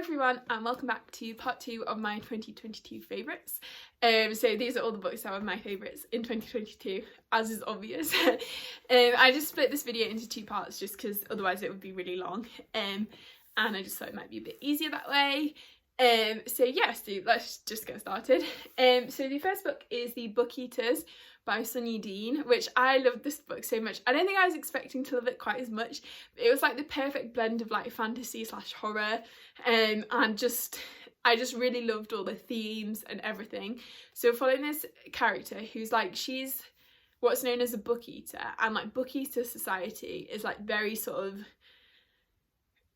everyone, and welcome back to part 2 of my 2022 favourites. So these are all the books that were my favourites in 2022, as is obvious. I just split this video into 2 parts just because otherwise it would be really long, and I just thought it might be a bit easier that way. So let's just get started. So the first book is The Book Eaters by Sunny Dean, which I loved this book so much. I don't think I was expecting to love it quite as much, but it was like the perfect blend of like fantasy / horror, and I just really loved all the themes and everything. So following this character who's like, she's what's known as a book eater, and like book eater society is like very sort of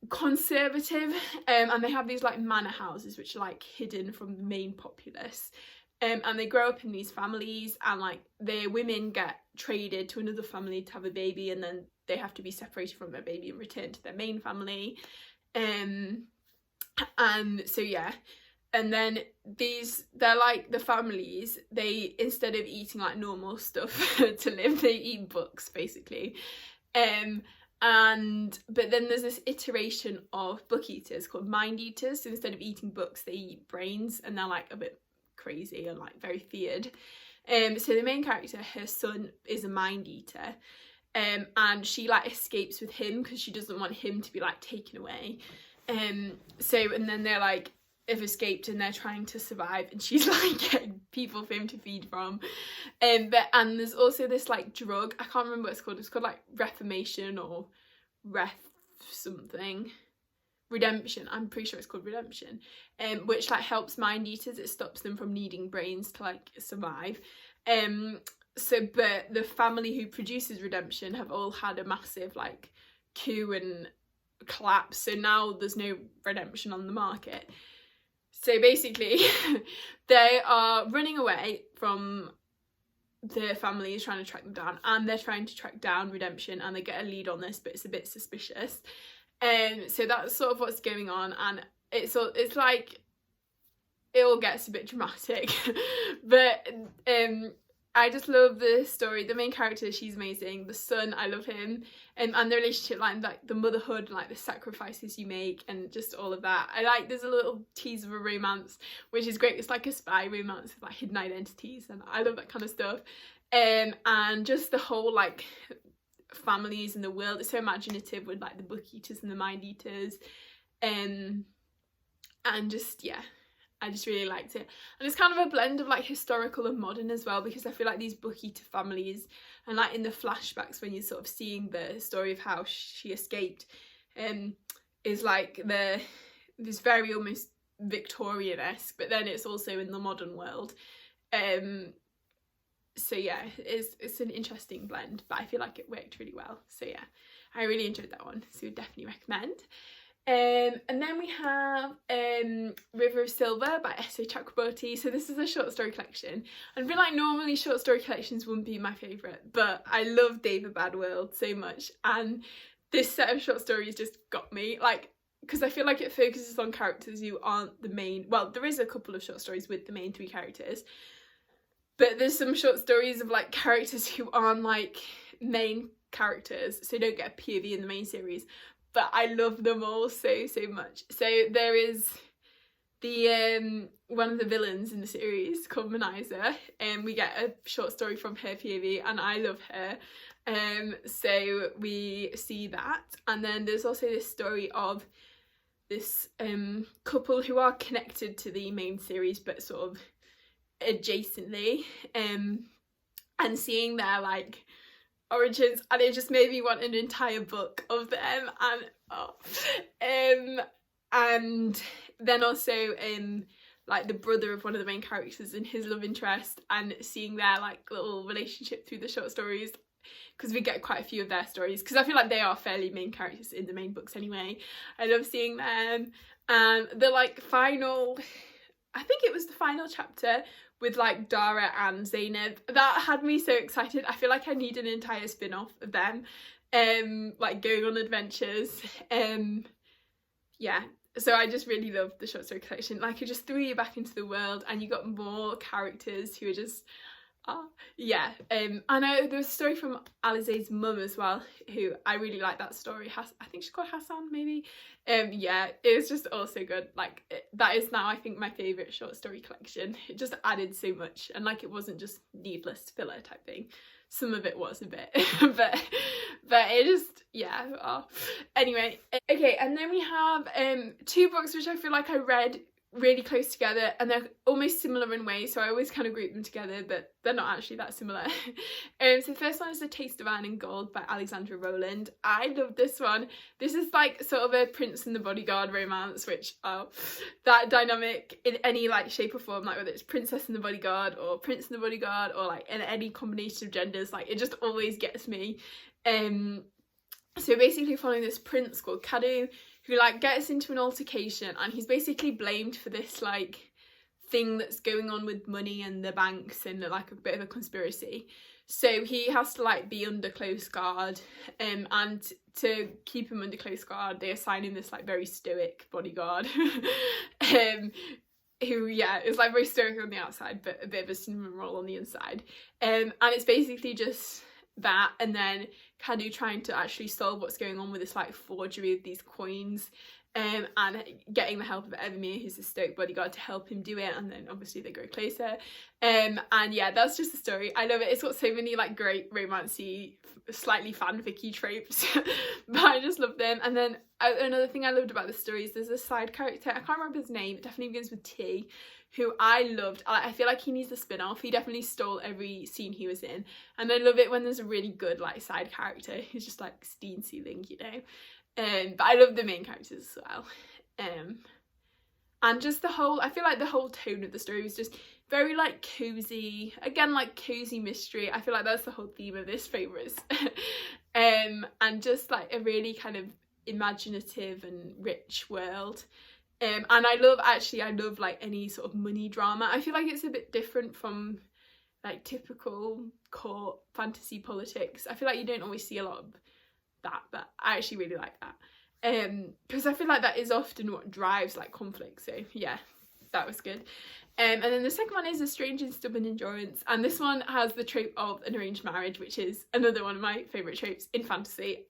conservative, and they have these like manor houses which are like hidden from the main populace. And they grow up in these families, and like their women get traded to another family to have a baby, and then they have to be separated from their baby and return to their main family. And so yeah, and then they're like the families, they, instead of eating like normal stuff to live, they eat books basically. But then there's this iteration of book eaters called mind eaters. So instead of eating books, they eat brains, and they're like a bit crazy and like very feared. So the main character, her son, is a mind eater, and she like escapes with him because she doesn't want him to be like taken away. And then they're like have escaped and they're trying to survive, and she's like getting people for him to feed from. And there's also this like drug, I can't remember what it's called like reformation or redemption, I'm pretty sure it's called redemption, which like helps mind eaters. It stops them from needing brains to like survive. But the family who produces redemption have all had a massive like coup and collapse, so now there's no redemption on the market. So basically they are running away from the family is trying to track them down, and they're trying to track down redemption, and they get a lead on this, but it's a bit suspicious. So that's sort of what's going on, and it's like it all gets a bit dramatic. But I just love the story. The main character, she's amazing. The son, I love him, and the relationship, like the motherhood, like the sacrifices you make, and just all of that. I like, there's a little tease of a romance, which is great. It's like a spy romance with like hidden identities, and I love that kind of stuff. And just the whole like families in the world, it's so imaginative with like the book eaters and the mind eaters, and just yeah, I just really liked it. And it's kind of a blend of like historical and modern as well, because I feel like these book eater families, and like in the flashbacks when you're sort of seeing the story of how she escaped, is like this very almost Victorian-esque, but then it's also in the modern world. So yeah, it's an interesting blend, but I feel like it worked really well. So yeah, I really enjoyed that one, so definitely recommend. And then we have River of Silver by S.A. Chakraborty. So this is a short story collection, and I feel like normally short story collections wouldn't be my favourite, but I love David Badworld so much, and this set of short stories just got me, like, because I feel like it focuses on characters who aren't the main, well, there is a couple of short stories with the main 3 characters, but there's some short stories of like characters who aren't like main characters, so don't get a POV in the main series, but I love them all so much. So there is the one of the villains in the series called Maniza, and we get a short story from her POV, and I love her. So we see that, and then there's also this story of this couple who are connected to the main series but sort of adjacently, and seeing their like origins, and it just made me want an entire book of them. And then also like the brother of one of the main characters and his love interest, and seeing their like little relationship through the short stories, because we get quite a few of their stories, because I feel like they are fairly main characters in the main books anyway. I love seeing them. And the like final, I think it was the final chapter with like Dara and Zainab, that had me so excited. I feel like I need an entire spin-off of them, like going on adventures. Yeah, so I just really loved the short story collection. Like, it just threw you back into the world, and you got more characters who are just, Yeah, I know there was a story from Alize's mum as well, who I really like that story. I think she's called Hassan, maybe. Yeah, it was just also good. Like, that is now, I think, my favourite short story collection. It just added so much, and like, it wasn't just needless filler type thing. Some of it was a bit, but it just, yeah. Oh. Anyway, okay, and then we have 2 books which I feel like I read really close together, and they're almost similar in ways, so I always kind of group them together, but they're not actually that similar. So the first one is The Taste of Iron and Gold by Alexandra Rowland. I love this one. This is like sort of a Prince and the Bodyguard romance, which, that dynamic in any like shape or form, like whether it's Princess and the Bodyguard or Prince and the Bodyguard, or like in any combination of genders, like it just always gets me. So basically following this prince called Cadu, who like gets into an altercation, and he's basically blamed for this like thing that's going on with money and the banks, and like a bit of a conspiracy. So he has to like be under close guard, and to keep him under close guard, they assign him this like very stoic bodyguard, who, yeah, is like very stoic on the outside, but a bit of a cinnamon roll on the inside. And it's basically just that, and then Cadu trying to actually solve what's going on with this like forgery of these coins, and getting the help of Evermere, who's a stoic bodyguard, to help him do it, and then obviously they grow closer. And yeah, that's just the story. I love it. It's got so many like great romancy, slightly fanficky tropes, but I just love them. And then another thing I loved about the story is there's a side character, I can't remember his name, it definitely begins with T, who I loved. I feel like he needs a spin-off. He definitely stole every scene he was in, and I love it when there's a really good like side character who's just like scene stealing, you know. But I love the main characters as well. And just the whole, I feel like the whole tone of the story was just very like cozy, again like cozy mystery. I feel like that's the whole theme of this favourites. And just like a really kind of imaginative and rich world. And I love like any sort of money drama. I feel like it's a bit different from like typical court fantasy politics. I feel like you don't always see a lot of that, but I actually really like that, because I feel like that is often what drives like conflict. So yeah, that was good. And then the second one is A Strange and Stubborn Endurance, and this one has the trope of an arranged marriage, which is another one of my favourite tropes in fantasy.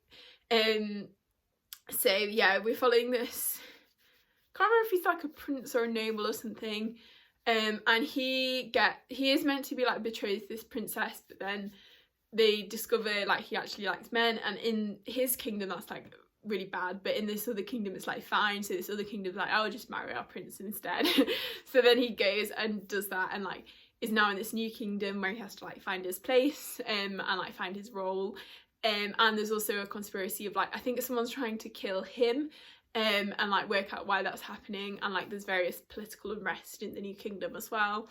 So yeah, we're following this, can't remember if he's like a prince or a noble or something, and he is meant to be like betrothed to this princess, but then they discover like he actually likes men, and in his kingdom that's like really bad, but in this other kingdom it's like fine. So this other kingdom's like, I'll just marry our prince instead. So then he goes and does that, and like is now in this new kingdom where he has to like find his place, and like find his role. And there's also a conspiracy of like, I think someone's trying to kill him, and like work out why that's happening, and like there's various political unrest in the new kingdom as well.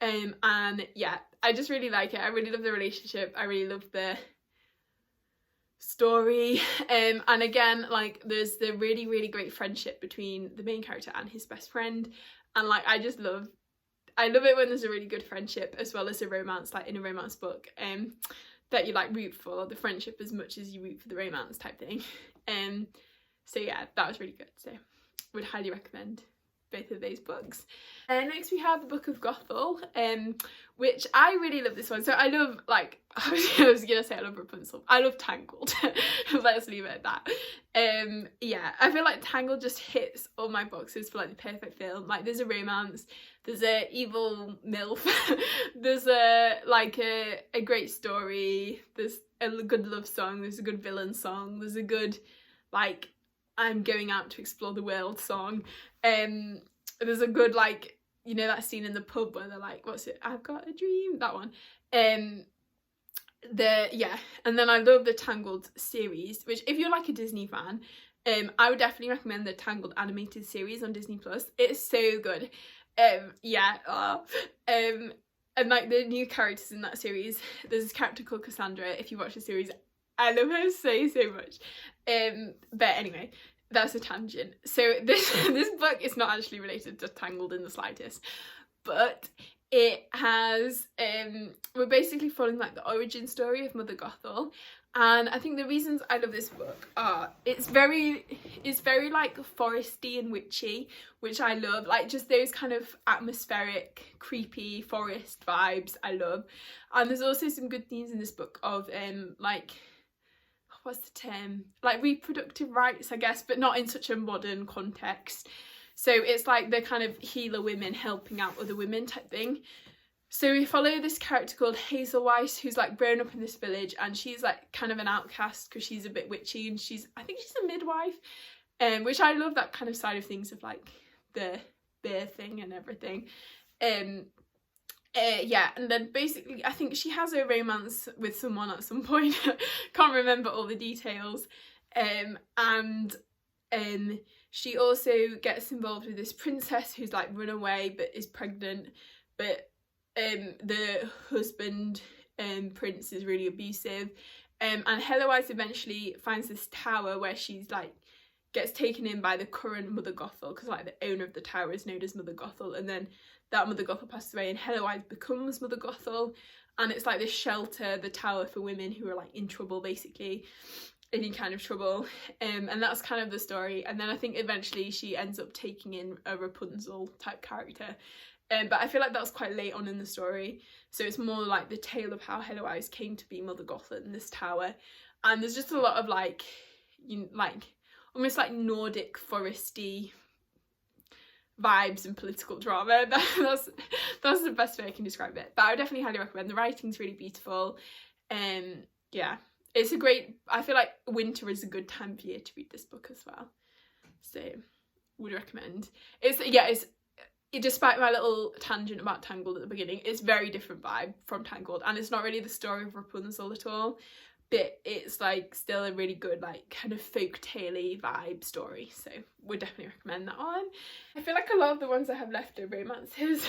And yeah, I just really like it. I really love the relationship. I really love the story. And again, like there's the really, really great friendship between the main character and his best friend. And like, I love it when there's a really good friendship as well as a romance, like in a romance book, that you like root for the friendship as much as you root for the romance type thing. So yeah, that was really good. So would highly recommend both of those books. Next we have the Book of Gothel, which I really love this one. So I love, like, I was gonna say I love Rapunzel. I love Tangled. Let's leave it at that. Yeah, I feel like Tangled just hits all my boxes for like the perfect film. Like there's a romance, there's a evil MILF, there's a great story, there's a good love song, there's a good villain song, there's a good like I'm going out to explore the world song. There's a good like, you know, that scene in the pub where they're like, what's it, I've got a dream, that one. And then I love the Tangled series, which if you're like a Disney fan, I would definitely recommend the Tangled animated series on Disney Plus. It's so good. And like the new characters in that series, there's this character called Cassandra. If you watch the series, I love her so much. But anyway, that's a tangent. So this book is not actually related to Tangled in the slightest, but it has we're basically following like the origin story of Mother Gothel, And I think the reasons I love this book are it's very like foresty and witchy, which I love. Like just those kind of atmospheric, creepy forest vibes I love. And there's also some good themes in this book of like, what's the term? Like reproductive rights, I guess, but not in such a modern context. So it's like the kind of healer women helping out other women type thing. So we follow this character called Hazel Weiss, who's like grown up in this village, and she's like kind of an outcast because she's a bit witchy, and I think she's a midwife, which I love that kind of side of things of like the birthing and everything. Yeah, and then basically I think she has a romance with someone at some point. Can't remember all the details. And she also gets involved with this princess who's like run away but is pregnant, but the husband prince is really abusive, and Heloise eventually finds this tower where she's like gets taken in by the current Mother Gothel, because like the owner of the tower is known as Mother Gothel, and then that Mother Gothel passes away and Heloise becomes Mother Gothel, and it's like this shelter, the tower for women who are like in trouble, basically any kind of trouble, and that's kind of the story. And then I think eventually she ends up taking in a Rapunzel type character. But I feel like that's quite late on in the story, so it's more like the tale of how Heloise came to be Mother Gothel in this tower. And there's just a lot of like, like almost like Nordic foresty vibes and political drama. That's the best way I can describe it. But I would definitely highly recommend. The writing's really beautiful. Yeah, it's a great. I feel like winter is a good time of year to read this book as well. So would recommend. Despite my little tangent about Tangled at the beginning, it's very different vibe from Tangled, and it's not really the story of Rapunzel at all, but it's like still a really good like kind of folk tale-y vibe story, so would definitely recommend that one. I feel like a lot of the ones I have left are romances.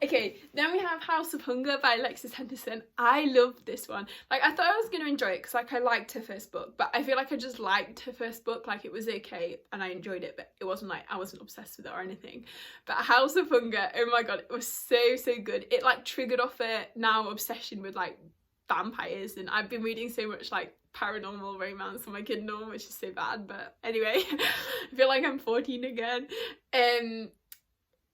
Okay, then we have House of Hunger by Alexis Henderson. I love this one. Like I thought I was going to enjoy it because like I liked her first book, but I feel like I just liked her first book, like it was okay and I enjoyed it, but it wasn't like I wasn't obsessed with it or anything. But House of Hunger, oh my god, it was so good. It like triggered off a now obsession with like vampires, and I've been reading so much like paranormal romance on my Kindle, which is so bad, but anyway. I feel like I'm 14 again.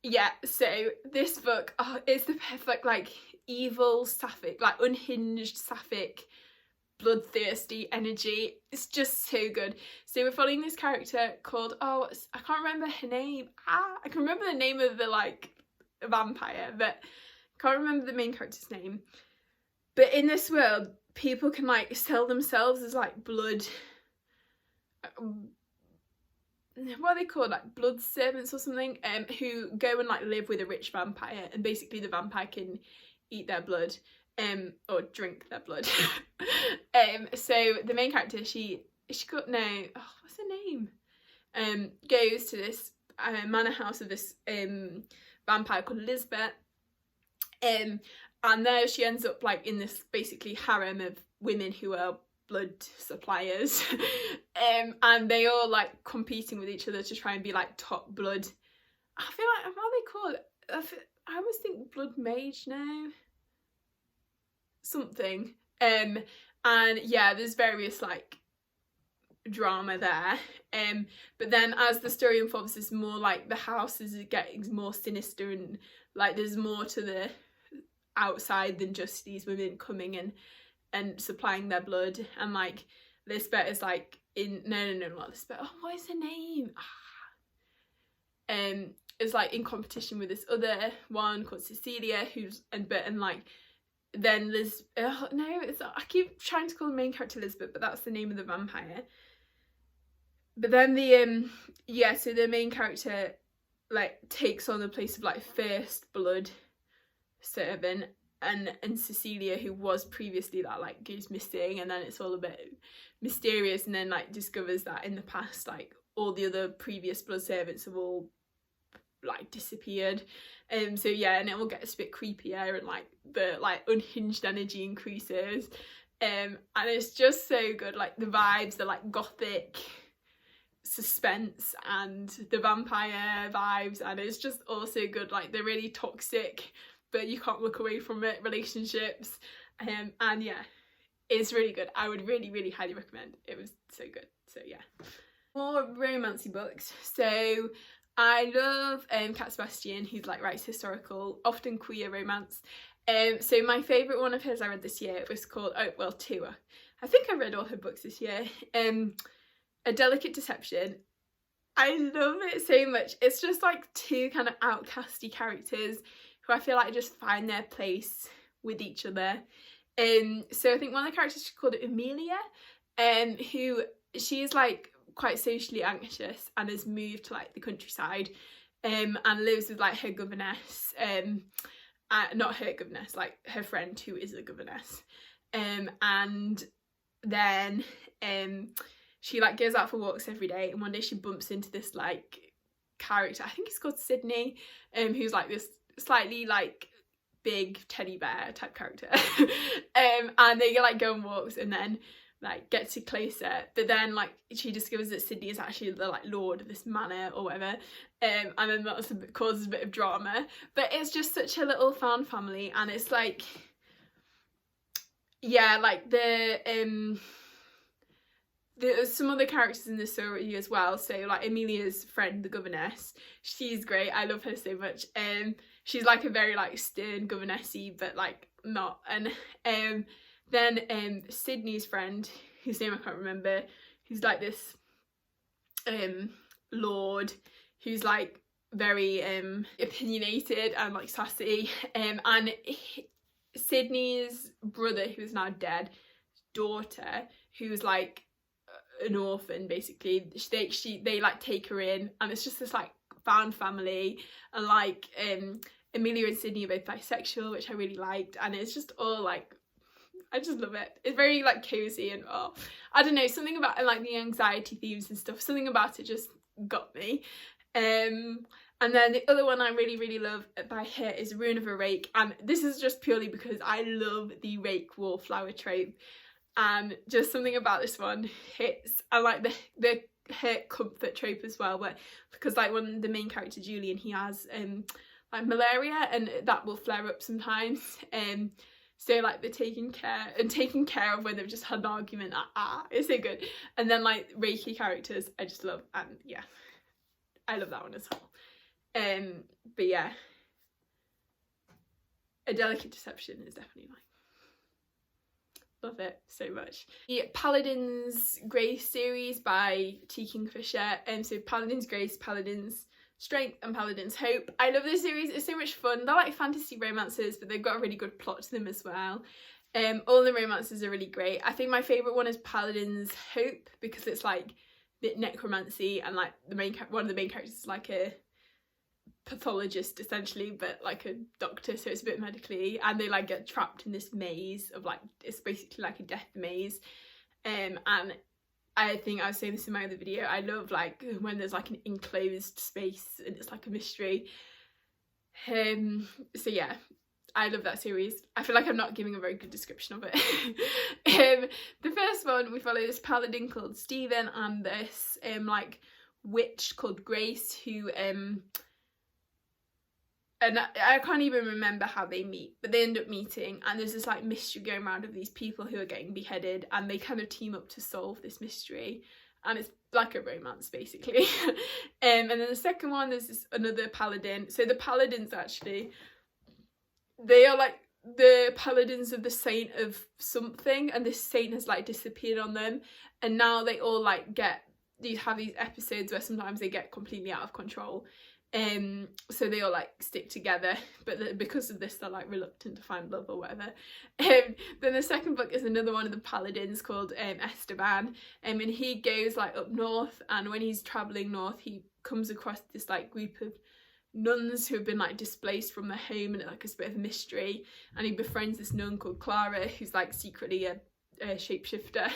Yeah, so this book is the perfect like evil sapphic, like unhinged sapphic bloodthirsty energy. It's just so good. So we're following this character called I can't remember her name. I can remember the name of the like vampire, but I can't remember the main character's name. But in this world, people can like sell themselves as like blood, what are they called, like blood servants or something, who go and like live with a rich vampire, and basically the vampire can eat their blood, or drink their blood. So the main character, what's her name? Goes to this manor house of this vampire called Elizabeth, and there she ends up like in this basically harem of women who are blood suppliers, and they all like competing with each other to try and be like top blood. I feel like, what are they called? I always think blood mage now. Something. And yeah, there's various like drama there. But then as the story unfolds, it's more like the house is getting more sinister, and like there's more to the outside than just these women coming in and supplying their blood. And like Lisbeth is like not Lisbeth, what is her name? Is like in competition with this other one called Cecilia, and like then Liz, I keep trying to call the main character Lisbeth, but that's the name of the vampire. But then so the main character like takes on the place of like first blood servant, and Cecilia, who was previously that, like goes missing, and then it's all a bit mysterious, and then like discovers that in the past like all the other previous blood servants have all like disappeared. So yeah, and it all gets a bit creepier, and like the like unhinged energy increases, and it's just so good. Like the vibes, the like gothic suspense and the vampire vibes, and it's just also good, like they're really toxic but you can't look away from it relationships, and yeah, It's really good. I would really, really highly recommend. It was so good. So yeah. More romancy books. So I love Cat Sebastian, who's like writes historical, often queer romance. So my favourite one of hers I read this year was called, two. I think I read all her books this year. A Delicate Deception. I love it so much. It's just like two kind of outcasty characters who I feel like just find their place with each other. So I think one of the characters, she called it Amelia, who she's like quite socially anxious and has moved to like the countryside, and lives with like her governess, not her governess, like her friend who is a governess, and then she like goes out for walks every day, and one day she bumps into this like character, I think he's called Sydney, who's like this slightly like big teddy bear type character, and they like go on walks and then like get to closer, but then like she discovers that Sydney is actually the like lord of this manor or whatever, and then that causes a bit of drama. But it's just such a little fun family, and it's like, yeah, like there's some other characters in the story as well. So like Amelia's friend, the governess, she's great. I love her so much. She's like a very like stern governessy, but like not. And then Sydney's friend, whose name I can't remember, who's like this lord who's like very opinionated and like sassy, and Sydney's brother, who is now dead, daughter, who's like an orphan basically, they like take her in, and it's just this like found family. And like Amelia and Sydney are both bisexual, which I really liked, and it's just all like, I just love it. It's very like cozy, and I don't know, something about like the anxiety themes and stuff, something about it just got me. And then the other one I really, really love by her is Ruin of a Rake, and this is just purely because I love the rake wallflower trope, and just something about this one hits. I like the hurt comfort trope as well, where because like one of the main character, Julian, he has like malaria, and that will flare up sometimes, so like they're taking care of when they've just had an argument. It's so good. And then like Reiki characters I just love, and yeah, I love that one as well. But yeah, A Delicate Deception is definitely mine. Love it so much. The Paladins Grace series by T. Kingfisher, so Paladins Grace, Paladins Strength and Paladins Hope. I love this series, it's so much fun. They're like fantasy romances, but they've got a really good plot to them as well. All the romances are really great. I think my favourite one is Paladins Hope, because it's like a bit necromancy, and like one of the main characters is like a pathologist essentially, but like a doctor, so it's a bit medically, and they like get trapped in this maze of like, it's basically like a death maze, and I think I was saying this in my other video, I love like when there's like an enclosed space and it's like a mystery. So yeah, I love that series. I feel like I'm not giving a very good description of it. The first one, we follow this paladin called Stephen and this like witch called Grace, who and I can't even remember how they meet, but they end up meeting, and there's this like mystery going around of these people who are getting beheaded, and they kind of team up to solve this mystery, and it's like a romance basically. And then the second one, there's this another paladin. So the paladins actually, they are like the paladins of the saint of something, and this saint has like disappeared on them, and now they all like have these episodes where sometimes they get completely out of control. So they all like stick together, but because of this they're like reluctant to find love or whatever. Then the second book is another one of the paladins called Esteban, and he goes like up north, and when he's travelling north he comes across this like group of nuns who have been like displaced from their home, and like it's a bit of a mystery, and he befriends this nun called Clara, who's like secretly a shapeshifter.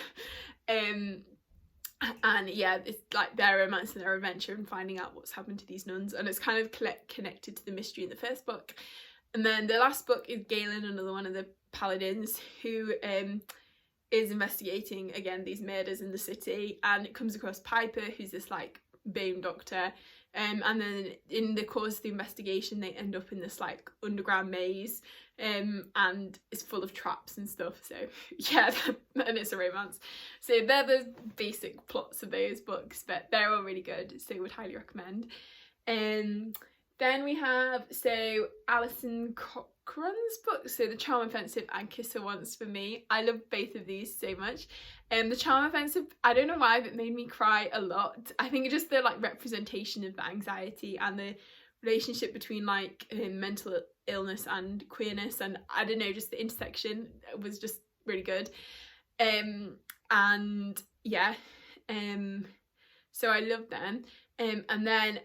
And yeah, it's like their romance and their adventure and finding out what's happened to these nuns, and it's kind of connected to the mystery in the first book. And then the last book is Galen, another one of the paladins, who is investigating again these murders in the city, and it comes across Piper, who's this like bone doctor, and then in the course of the investigation they end up in this like underground maze, and it's full of traps and stuff. So yeah, and it's a romance. So they're the basic plots of those books, but they're all really good, so would highly recommend. Then we have Alison Cochran's books, so The Charm Offensive and Kiss Her Once for Me. I love both of these so much. The Charm Offensive, I don't know why, but it made me cry a lot. I think it's just the like representation of the anxiety and the relationship between like mental illness and queerness, and I don't know, just the intersection was just really good. And yeah, so I love them. And then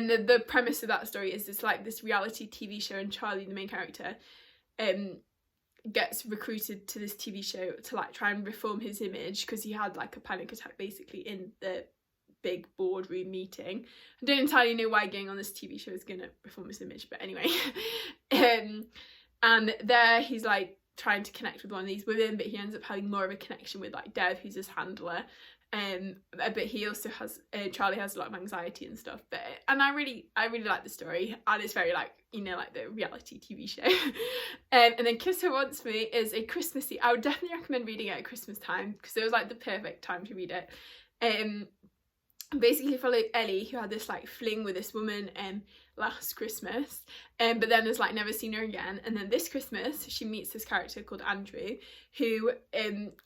the premise of that story is this reality TV show, and Charlie, the main character, gets recruited to this TV show to like try and reform his image because he had like a panic attack basically in the big boardroom meeting. I don't entirely know why getting on this TV show is gonna reform his image, but anyway. And there he's like trying to connect with one of these women, but he ends up having more of a connection with like Dev, who's his handler. But he also has Charlie has a lot of anxiety and stuff, and I really like the story, and it's very like, you know, like the reality TV show. And then Kiss Her Once for Me is a Christmassy. I would definitely recommend reading it at Christmas time because it was like the perfect time to read it. Basically follow Ellie, who had this like fling with this woman last Christmas, but then has like never seen her again, and then this Christmas she meets this character called Andrew, who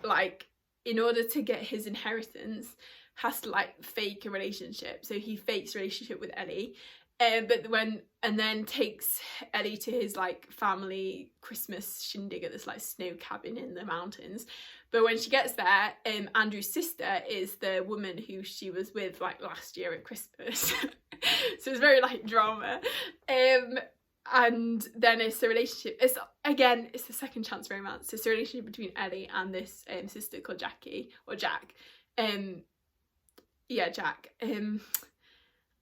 like, in order to get his inheritance, has to like fake a relationship. So he fakes a relationship with Ellie, and then takes Ellie to his like family Christmas shindig at this like snow cabin in the mountains. But when she gets there, Andrew's sister is the woman who she was with like last year at Christmas. So it's very like drama. And then it's a relationship, it's a second chance romance. It's a relationship between Ellie and this sister called Jackie, or Jack. Jack. And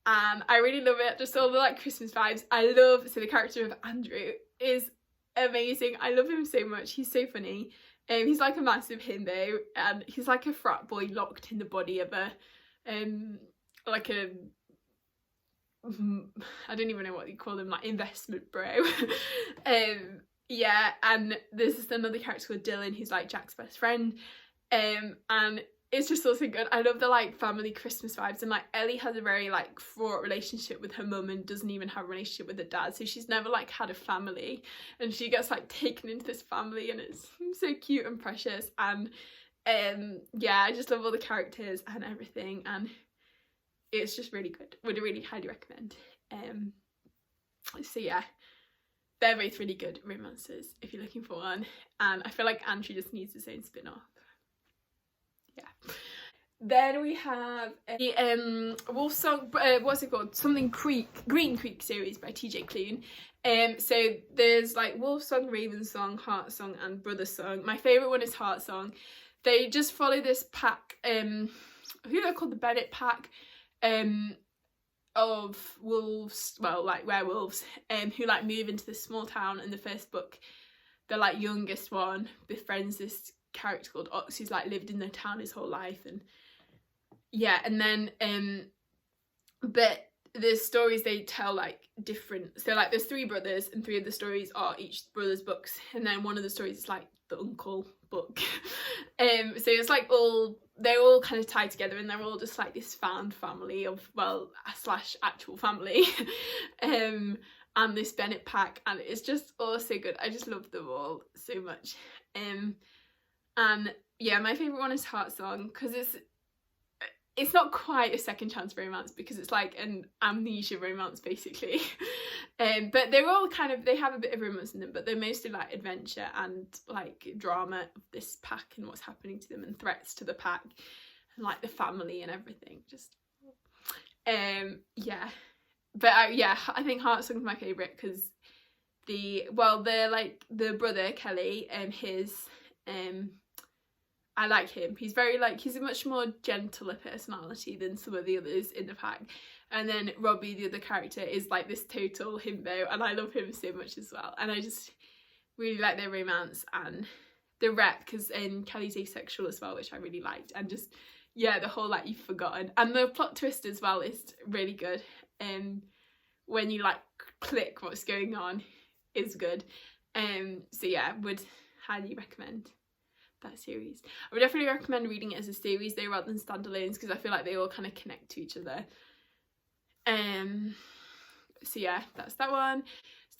I really love it, just all the like Christmas vibes. So the character of Andrew is amazing. I love him so much. He's so funny. He's like a massive himbo, and he's like a frat boy locked in the body of a I don't even know what you call them, like investment bro. And there's this another character called Dylan, who's like Jack's best friend, and it's just also good. I love the like family Christmas vibes, and like Ellie has a very like fraught relationship with her mum and doesn't even have a relationship with her dad, so she's never like had a family, and she gets like taken into this family, and it's so cute and precious. And I just love all the characters and everything, and it's just really good. Would really highly recommend. So yeah, they're both really good romances if you're looking for one, and I feel like Andrew just needs his own spin-off. Yeah. Then we have the Wolf Song, what's it called? Green Creek series by TJ Klune. So there's like Wolf Song, Raven Song, Heart Song, and Brother Song. My favourite one is Heart Song. They just follow this pack, who they're called the Bennett pack, of wolves, well, like werewolves, who like move into this small town. In the first book, the like youngest one befriends this character called Ox, who's like lived in the town his whole life, and then but the stories they tell like different, so like there's 3 brothers, and 3 of the stories are each brother's books, and then one of the stories is like the uncle book. So it's like they're all kind of tied together, and they're all just like this found family of, well, / actual family. And this Bennett pack, and it's just all so good. I just love them all so much. And yeah, my favourite one is Heart Song, because it's not quite a second chance romance, because it's like an amnesia romance basically. But they're all kind of, they have a bit of romance in them, but they're mostly like adventure and like drama of this pack and what's happening to them, and threats to the pack, and like the family and everything. Just but I think Heart Song's my favourite, because the brother Kelly, I like him. He's very like, he's a much more gentler personality than some of the others in the pack. And then Robbie, the other character, is like this total himbo, and I love him so much as well. And I just really like their romance and the rep, because Kelly's asexual as well, which I really liked. And just, yeah, the whole like you've forgotten, and the plot twist as well is really good. When you like click what's going on is good. So yeah, would highly recommend that series. I would definitely recommend reading it as a series though, rather than standalones, because I feel like they all kind of connect to each other. So yeah, that's that one.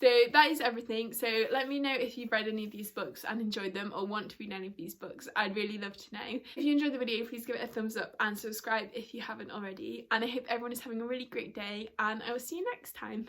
So that is everything. So let me know if you've read any of these books and enjoyed them, or want to read any of these books. I'd really love to know. If you enjoyed the video, please give it a thumbs up and subscribe if you haven't already. And I hope everyone is having a really great day, and I will see you next time.